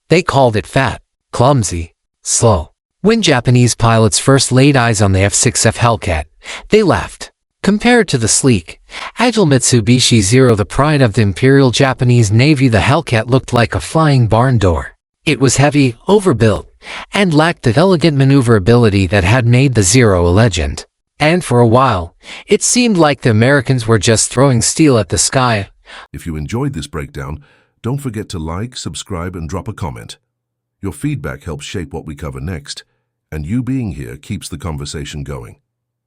They called it fat, clumsy, slow. When Japanese pilots first laid eyes on the F6F Hellcat, they laughed. Compared to the sleek, agile Mitsubishi Zero, the pride of the Imperial Japanese Navy, the Hellcat looked like a flying barn door. It was heavy, overbuilt, and lacked the elegant maneuverability that had made the Zero a legend. And for a while, it seemed like the Americans were just throwing steel at the sky. If you enjoyed this breakdown, don't forget to like, subscribe, and drop a comment. Your feedback helps shape what we cover next, and you being here keeps the conversation going.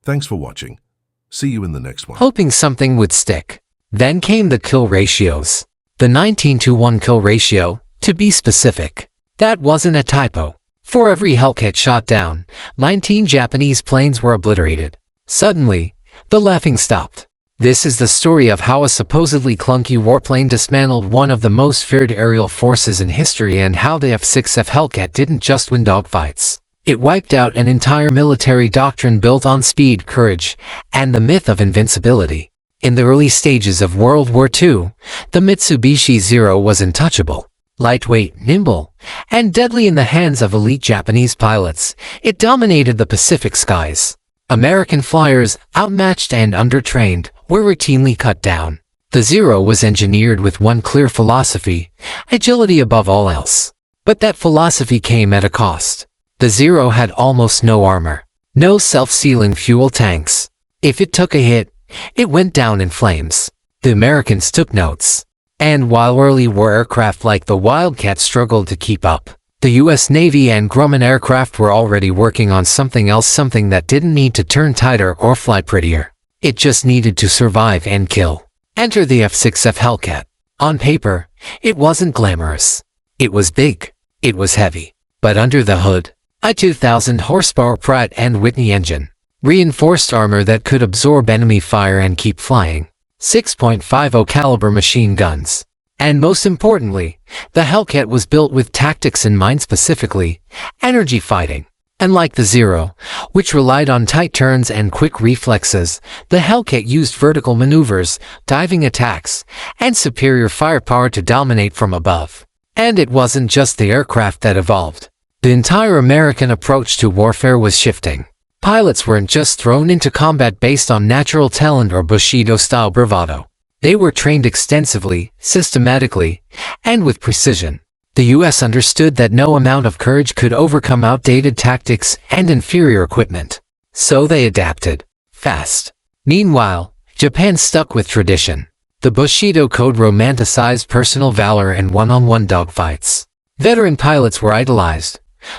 Thanks for watching. See you in the next one. Hoping something would stick. Then came the kill ratios. The 19-to-1 kill ratio, to be specific. That wasn't a typo. For every Hellcat shot down, 19 Japanese planes were obliterated. Suddenly, the laughing stopped. This is the story of how a supposedly clunky warplane dismantled one of the most feared aerial forces in history, and how the F6F Hellcat didn't just win dogfights. It wiped out an entire military doctrine built on speed, courage, and the myth of invincibility. In the early stages of World War II, the Mitsubishi Zero was untouchable. Lightweight, nimble, and deadly in the hands of elite Japanese pilots, it dominated the Pacific skies. American flyers, outmatched and undertrained, were routinely cut down. The Zero was engineered with one clear philosophy: agility above all else. But that philosophy came at a cost. The Zero had almost no armor, no self-sealing fuel tanks. If it took a hit, it went down in flames. The Americans took notes. And while early war aircraft like the Wildcat struggled to keep up, the U.S. Navy and Grumman aircraft were already working on something else, something that didn't need to turn tighter or fly prettier. It just needed to survive and kill. Enter the F6F Hellcat. On paper, it wasn't glamorous. It was big. It was heavy. But under the hood, a 2,000 horsepower Pratt & Whitney engine, reinforced armor that could absorb enemy fire and keep flying, 6.50 caliber machine guns. And most importantly, the Hellcat was built with tactics in mind, specifically energy fighting. Unlike the Zero, which relied on tight turns and quick reflexes, the Hellcat used vertical maneuvers, diving attacks, and superior firepower to dominate from above. And it wasn't just the aircraft that evolved. The entire American approach to warfare was shifting. Pilots weren't just thrown into combat based on natural talent or Bushido-style bravado. They were trained extensively, systematically, and with precision. The U.S. understood that no amount of courage could overcome outdated tactics and inferior equipment. So they adapted, fast. Meanwhile, Japan stuck with tradition. The Bushido Code romanticized personal valor and one-on-one dogfights. Veteran pilots were idolized,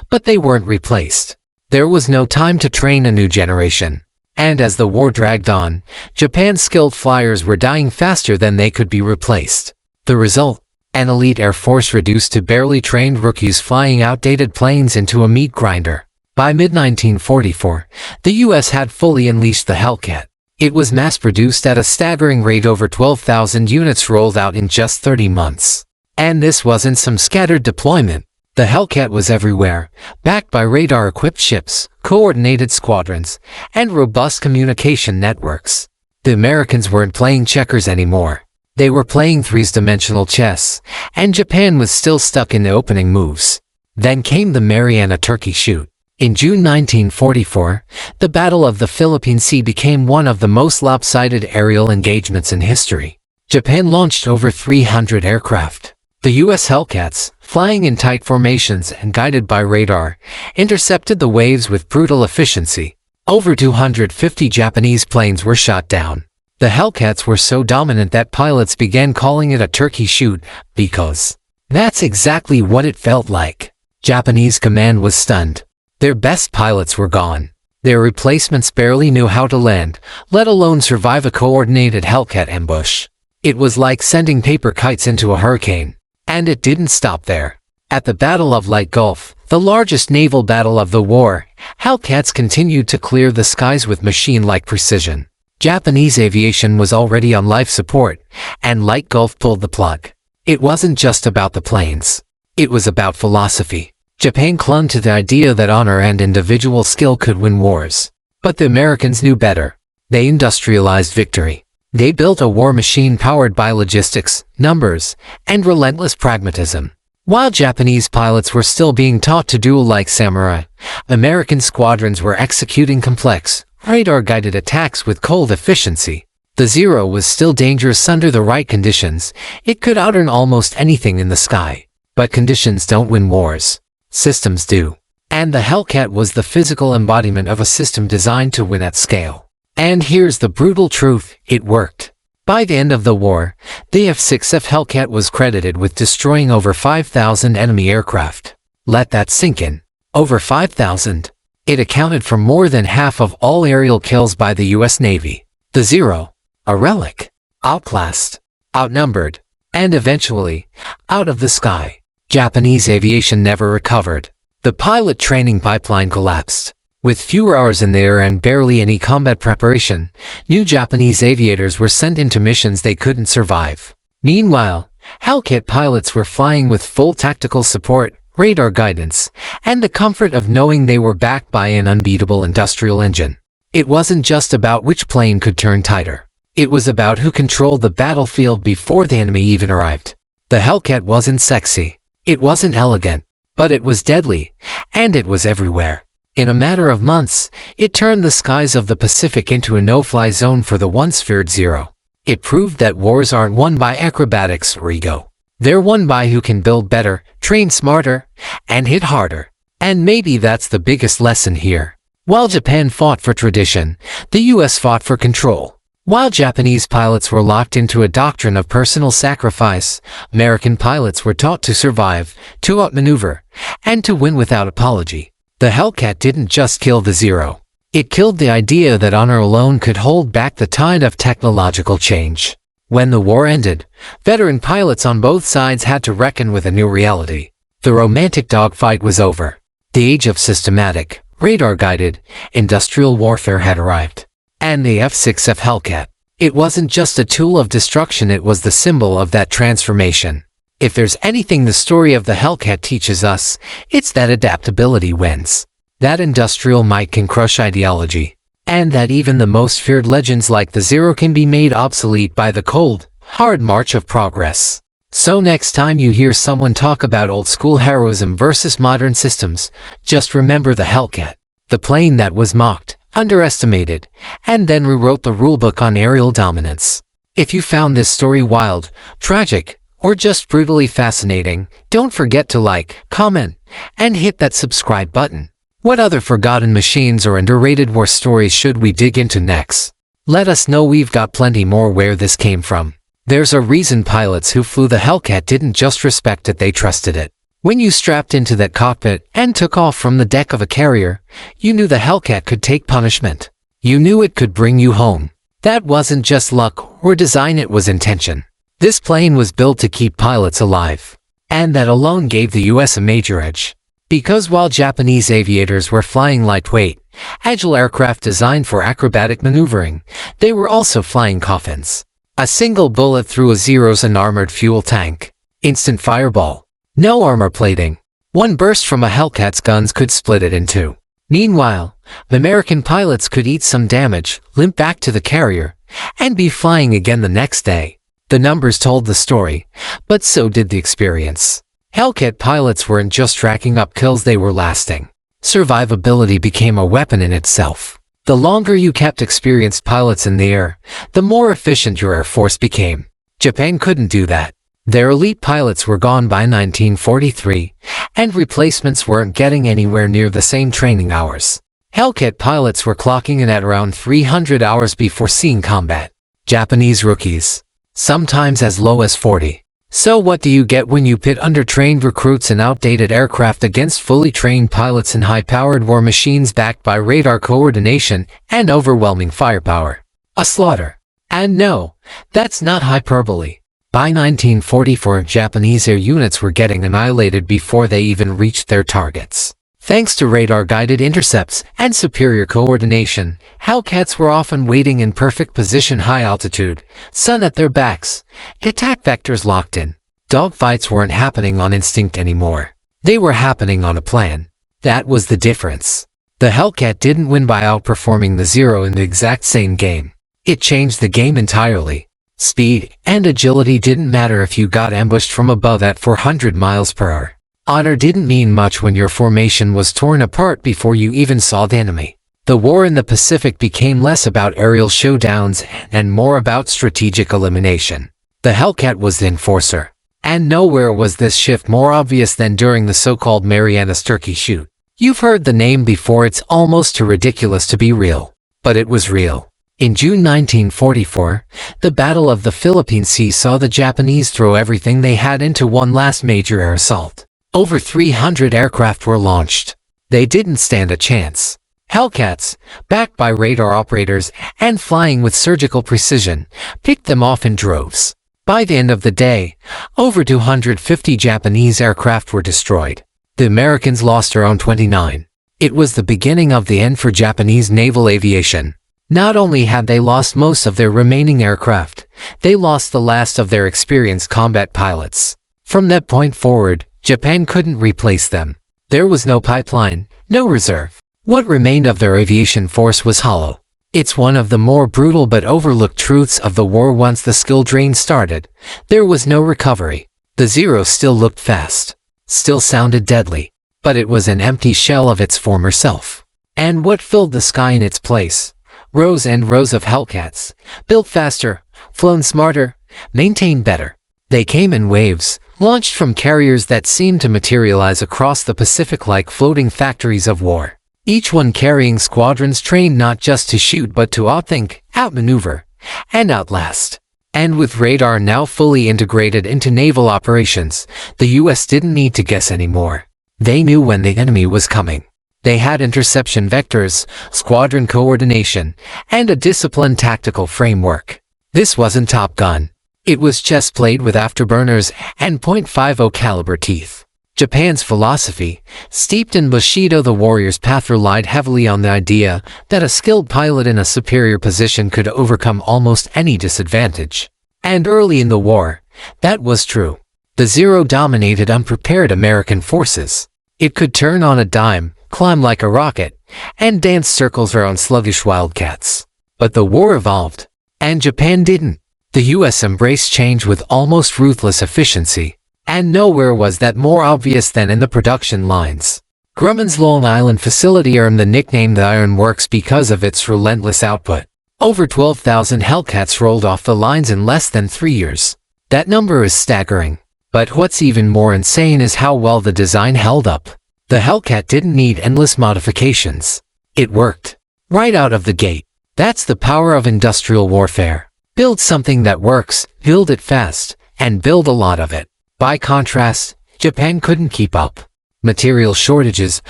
but they weren't replaced. There was no time to train a new generation. And as the war dragged on, Japan's skilled flyers were dying faster than they could be replaced. The result? An elite air force reduced to barely trained rookies flying outdated planes into a meat grinder. By mid-1944, the U.S. had fully unleashed the Hellcat. It was mass-produced at a staggering rate. Over 12,000 units rolled out in just 30 months. And this wasn't some scattered deployment. The Hellcat was everywhere, backed by radar-equipped ships, coordinated squadrons, and robust communication networks. The Americans weren't playing checkers anymore. They were playing three-dimensional chess, and Japan was still stuck in the opening moves. Then came the Mariana Turkey Shoot. In June 1944, the Battle of the Philippine Sea became one of the most lopsided aerial engagements in history. Japan launched over 300 aircraft. The U.S. Hellcats, flying in tight formations and guided by radar, intercepted the waves with brutal efficiency. Over 250 Japanese planes were shot down. The Hellcats were so dominant that pilots began calling it a turkey shoot, because that's exactly what it felt like. Japanese command was stunned. Their best pilots were gone. Their replacements barely knew how to land, let alone survive a coordinated Hellcat ambush. It was like sending paper kites into a hurricane. And it didn't stop there. At the Battle of Leyte Gulf, the largest naval battle of the war, Hellcats continued to clear the skies with machine-like precision. Japanese aviation was already on life support, and Leyte Gulf pulled the plug. It wasn't just about the planes. It was about philosophy. Japan clung to the idea that honor and individual skill could win wars. But the Americans knew better. They industrialized victory. They built a war machine powered by logistics, numbers, and relentless pragmatism. While Japanese pilots were still being taught to duel like samurai, American squadrons were executing complex, radar-guided attacks with cold efficiency. The Zero was still dangerous under the right conditions. It could outrun almost anything in the sky. But conditions don't win wars. Systems do. And the Hellcat was the physical embodiment of a system designed to win at scale. And here's the brutal truth, it worked. By the end of the war, the F6F Hellcat was credited with destroying over 5,000 enemy aircraft. Let that sink in. Over 5,000. It accounted for more than half of all aerial kills by the US Navy. The Zero, a relic, outclassed, outnumbered, and eventually, out of the sky. Japanese aviation never recovered. The pilot training pipeline collapsed. With fewer hours in the air and barely any combat preparation, new Japanese aviators were sent into missions they couldn't survive. Meanwhile, Hellcat pilots were flying with full tactical support, radar guidance, and the comfort of knowing they were backed by an unbeatable industrial engine. It wasn't just about which plane could turn tighter. It was about who controlled the battlefield before the enemy even arrived. The Hellcat wasn't sexy. It wasn't elegant. But it was deadly, and it was everywhere. In a matter of months, it turned the skies of the Pacific into a no-fly zone for the once feared Zero. It proved that wars aren't won by acrobatics or ego. They're won by who can build better, train smarter, and hit harder. And maybe that's the biggest lesson here. While Japan fought for tradition, the US fought for control. While Japanese pilots were locked into a doctrine of personal sacrifice, American pilots were taught to survive, to outmaneuver, and to win without apology. The Hellcat didn't just kill the Zero. It killed the idea that honor alone could hold back the tide of technological change. When the war ended, veteran pilots on both sides had to reckon with a new reality. The romantic dogfight was over. The age of systematic, radar-guided, industrial warfare had arrived. And the F6F Hellcat. It wasn't just a tool of destruction, it was the symbol of that transformation. If there's anything the story of the Hellcat teaches us, it's that adaptability wins. That industrial might can crush ideology. And that even the most feared legends like the Zero can be made obsolete by the cold, hard march of progress. So next time you hear someone talk about old-school heroism versus modern systems, just remember the Hellcat. The plane that was mocked, underestimated, and then rewrote the rulebook on aerial dominance. If you found this story wild, tragic, or just brutally fascinating, don't forget to like, comment, and hit that subscribe button. What other forgotten machines or underrated war stories should we dig into next? Let us know, we've got plenty more where this came from. There's a reason pilots who flew the Hellcat didn't just respect it, they trusted it. When you strapped into that cockpit and took off from the deck of a carrier, you knew the Hellcat could take punishment. You knew it could bring you home. That wasn't just luck or design, it was intention. This plane was built to keep pilots alive. And that alone gave the US a major edge. Because while Japanese aviators were flying lightweight, agile aircraft designed for acrobatic maneuvering, they were also flying coffins. A single bullet through a Zero's unarmored fuel tank. Instant fireball. No armor plating. One burst from a Hellcat's guns could split it in two. Meanwhile, American pilots could eat some damage, limp back to the carrier, and be flying again the next day. The numbers told the story, but so did the experience. Hellcat pilots weren't just racking up kills, they were lasting. Survivability became a weapon in itself. The longer you kept experienced pilots in the air, the more efficient your air force became. Japan couldn't do that. Their elite pilots were gone by 1943, and replacements weren't getting anywhere near the same training hours. Hellcat pilots were clocking in at around 300 hours before seeing combat. Japanese rookies. Sometimes as low as 40. So what do you get when you pit undertrained recruits and outdated aircraft against fully trained pilots and high-powered war machines backed by radar coordination and overwhelming firepower? A slaughter. And no, that's not hyperbole. By 1944, Japanese air units were getting annihilated before they even reached their targets. Thanks to radar-guided intercepts and superior coordination, Hellcats were often waiting in perfect position, high altitude, sun at their backs, attack vectors locked in. Dogfights weren't happening on instinct anymore. They were happening on a plan. That was the difference. The Hellcat didn't win by outperforming the Zero in the exact same game. It changed the game entirely. Speed and agility didn't matter if you got ambushed from above at 400 miles per hour. Honor didn't mean much when your formation was torn apart before you even saw the enemy. The war in the Pacific became less about aerial showdowns and more about strategic elimination. The Hellcat was the enforcer. And nowhere was this shift more obvious than during the so-called Marianas Turkey shoot. You've heard the name before. It's almost too ridiculous to be real. But it was real. In June 1944, the Battle of the Philippine Sea saw the Japanese throw everything they had into one last major air assault. Over 300 aircraft were launched. They didn't stand a chance. Hellcats, backed by radar operators and flying with surgical precision, picked them off in droves. By the end of the day, over 250 Japanese aircraft were destroyed. The Americans lost around 29. It was the beginning of the end for Japanese naval aviation. Not only had they lost most of their remaining aircraft, they lost the last of their experienced combat pilots. From that point forward, Japan couldn't replace them. There was no pipeline, no reserve. What remained of their aviation force was hollow. It's one of the more brutal but overlooked truths of the war. Once the skill drain started, there was no recovery. The Zero still looked fast, still sounded deadly, but it was an empty shell of its former self. And what filled the sky in its place? Rows and rows of Hellcats, built faster, flown smarter, maintained better. They came in waves, launched from carriers that seemed to materialize across the Pacific like floating factories of war. Each one carrying squadrons trained not just to shoot but to outthink, outmaneuver, and outlast. And with radar now fully integrated into naval operations, the US didn't need to guess anymore. They knew when the enemy was coming. They had interception vectors, squadron coordination, and a disciplined tactical framework. This wasn't Top Gun. It was chess played with afterburners and .50 caliber teeth. Japan's philosophy, steeped in Bushido the warrior's path, relied heavily on the idea that a skilled pilot in a superior position could overcome almost any disadvantage. And early in the war, that was true. The Zero dominated unprepared American forces. It could turn on a dime, climb like a rocket, and dance circles around sluggish wildcats. But the war evolved, and Japan didn't. The US embraced change with almost ruthless efficiency, and nowhere was that more obvious than in the production lines. Grumman's Long Island facility earned the nickname the Iron Works because of its relentless output. Over 12,000 Hellcats rolled off the lines in less than 3 years. That number is staggering. But what's even more insane is how well the design held up. The Hellcat didn't need endless modifications. It worked. Right out of the gate. That's the power of industrial warfare. Build something that works, build it fast, and build a lot of it. By contrast, Japan couldn't keep up. Material shortages,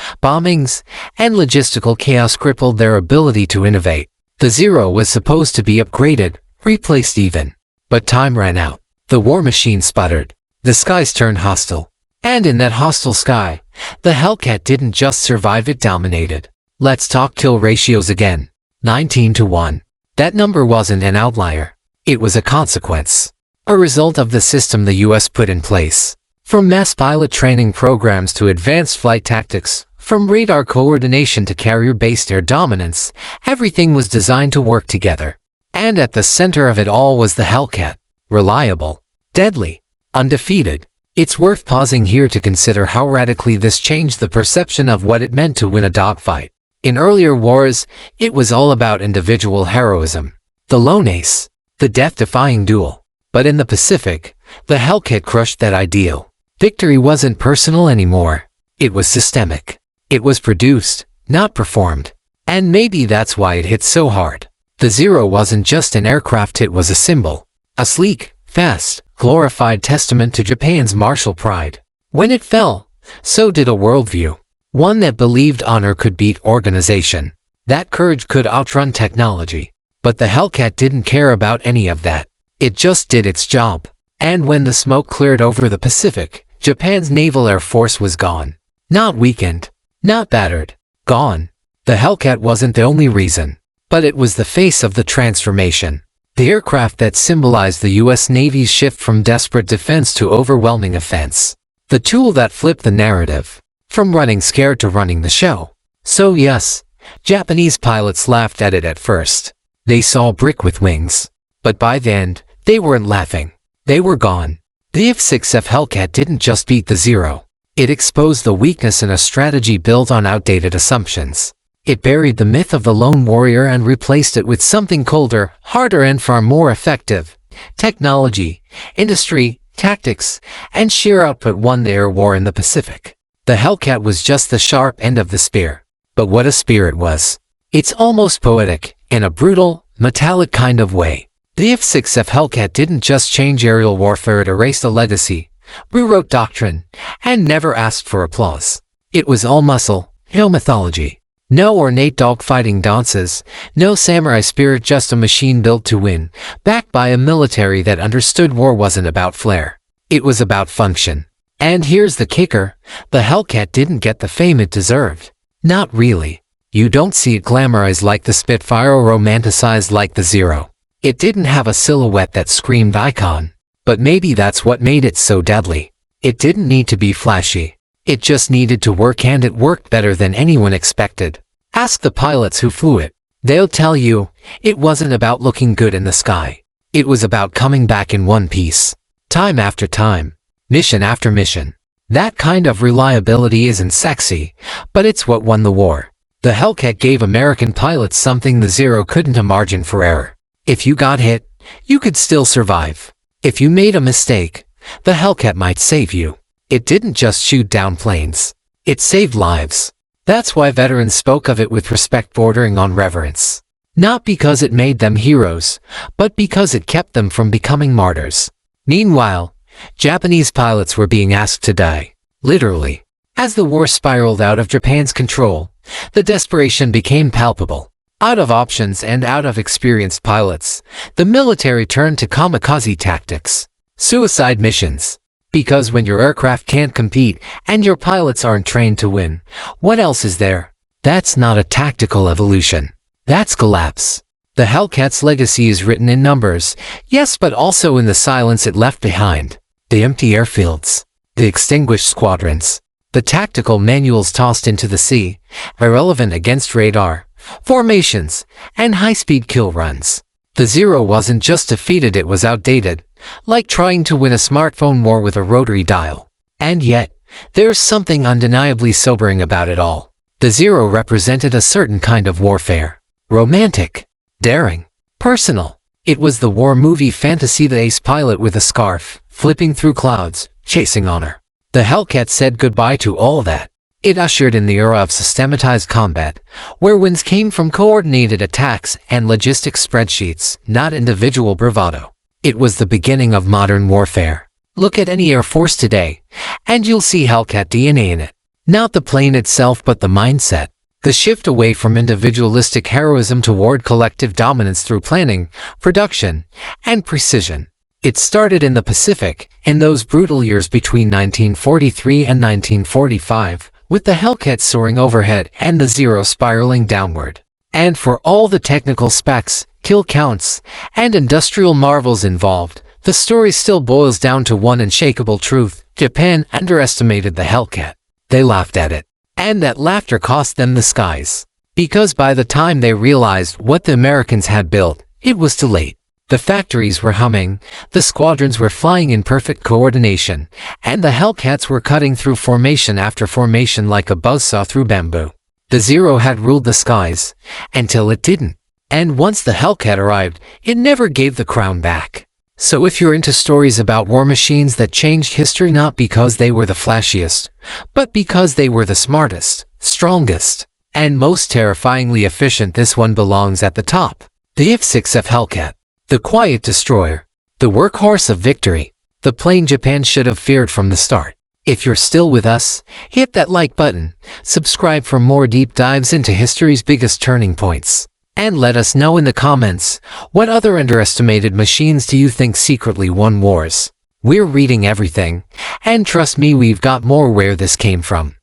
bombings, and logistical chaos crippled their ability to innovate. The Zero was supposed to be upgraded, replaced even. But time ran out. The war machine sputtered. The skies turned hostile. And in that hostile sky, the Hellcat didn't just survive, it dominated. Let's talk kill ratios again. 19-1. That number wasn't an outlier. It was a consequence. A result of the system the US put in place. From mass pilot training programs to advanced flight tactics, from radar coordination to carrier-based air dominance, everything was designed to work together. And at the center of it all was the Hellcat. Reliable, deadly, undefeated. It's worth pausing here to consider how radically this changed the perception of what it meant to win a dogfight. In earlier wars, it was all about individual heroism. The lone ace, the death-defying duel. But in the Pacific, the Hellcat crushed that ideal. Victory wasn't personal anymore. It was systemic. It was produced, not performed. And maybe that's why it hit so hard. The Zero wasn't just an aircraft, it was a symbol. A sleek, fast, glorified testament to Japan's martial pride. When it fell, so did a worldview. One that believed honor could beat organization. That courage could outrun technology. But the Hellcat didn't care about any of that. It just did its job. And when the smoke cleared over the Pacific, Japan's naval air force was gone. Not weakened. Not battered. Gone. The Hellcat wasn't the only reason. But it was the face of the transformation. The aircraft that symbolized the US Navy's shift from desperate defense to overwhelming offense. The tool that flipped the narrative. From running scared to running the show. So yes, Japanese pilots laughed at it at first. They saw a brick with wings. But by the end, They weren't laughing. They were gone. The F6F Hellcat didn't just beat the Zero. It exposed the weakness in a strategy built on outdated assumptions. It buried the myth of the lone warrior and replaced it with something colder, harder and far more effective. Technology, industry, tactics, and sheer output won the air war in the Pacific. The Hellcat was just the sharp end of the spear. But what a spear it was. It's almost poetic, in a brutal, metallic kind of way. The F6F Hellcat didn't just change aerial warfare, it erased a legacy, rewrote doctrine, and never asked for applause. It was all muscle, no mythology. No ornate dogfighting dances, no samurai spirit, just a machine built to win, backed by a military that understood war wasn't about flair. It was about function. And here's the kicker, the Hellcat didn't get the fame it deserved. Not really. You don't see it glamorized like the Spitfire or romanticized like the Zero. It didn't have a silhouette that screamed icon. But maybe that's what made it so deadly. It didn't need to be flashy. It just needed to work, and it worked better than anyone expected. Ask the pilots who flew it. They'll tell you, it wasn't about looking good in the sky. It was about coming back in one piece. Time after time. Mission after mission. That kind of reliability isn't sexy, but it's what won the war. The Hellcat gave American pilots something the Zero couldn't: a margin for error. If you got hit, you could still survive. If you made a mistake, the Hellcat might save you. It didn't just shoot down planes. It saved lives. That's why veterans spoke of it with respect bordering on reverence. Not because it made them heroes, but because it kept them from becoming martyrs. Meanwhile, Japanese pilots were being asked to die. Literally. As the war spiraled out of Japan's control, the desperation became palpable. Out of options and out of experienced pilots, the military turned to kamikaze tactics. Suicide missions. Because when your aircraft can't compete and your pilots aren't trained to win, what else is there? That's not a tactical evolution. That's collapse. The Hellcat's legacy is written in numbers, yes, but also in the silence it left behind. The empty airfields. The extinguished squadrons. The tactical manuals tossed into the sea, irrelevant against radar, formations, and high-speed kill runs. The Zero wasn't just defeated, it was outdated, like trying to win a smartphone war with a rotary dial. And yet, there's something undeniably sobering about it all. The Zero represented a certain kind of warfare. Romantic, daring, personal. It was the war movie fantasy, the ace pilot with a scarf, flipping through clouds, chasing honor. The Hellcat said goodbye to all that. It ushered in the era of systematized combat, where wins came from coordinated attacks and logistic spreadsheets, not individual bravado. It was the beginning of modern warfare. Look at any air force today, and you'll see Hellcat DNA in it. Not the plane itself, but the mindset. The shift away from individualistic heroism toward collective dominance through planning, production, and precision. It started in the Pacific, in those brutal years between 1943 and 1945, with the Hellcat soaring overhead and the Zero spiraling downward. And for all the technical specs, kill counts, and industrial marvels involved, the story still boils down to one unshakable truth: Japan underestimated the Hellcat. They laughed at it. And that laughter cost them the skies. Because by the time they realized what the Americans had built, it was too late. The factories were humming, the squadrons were flying in perfect coordination, and the Hellcats were cutting through formation after formation like a buzzsaw through bamboo. The Zero had ruled the skies, until it didn't. And once the Hellcat arrived, it never gave the crown back. So if you're into stories about war machines that changed history not because they were the flashiest, but because they were the smartest, strongest, and most terrifyingly efficient, this one belongs at the top. The F6F Hellcat. The quiet destroyer. The workhorse of victory. The plane Japan should have feared from the start. If you're still with us, hit that like button, subscribe for more deep dives into history's biggest turning points. And let us know in the comments, what other underestimated machines do you think secretly won wars? We're reading everything, and trust me, we've got more where this came from.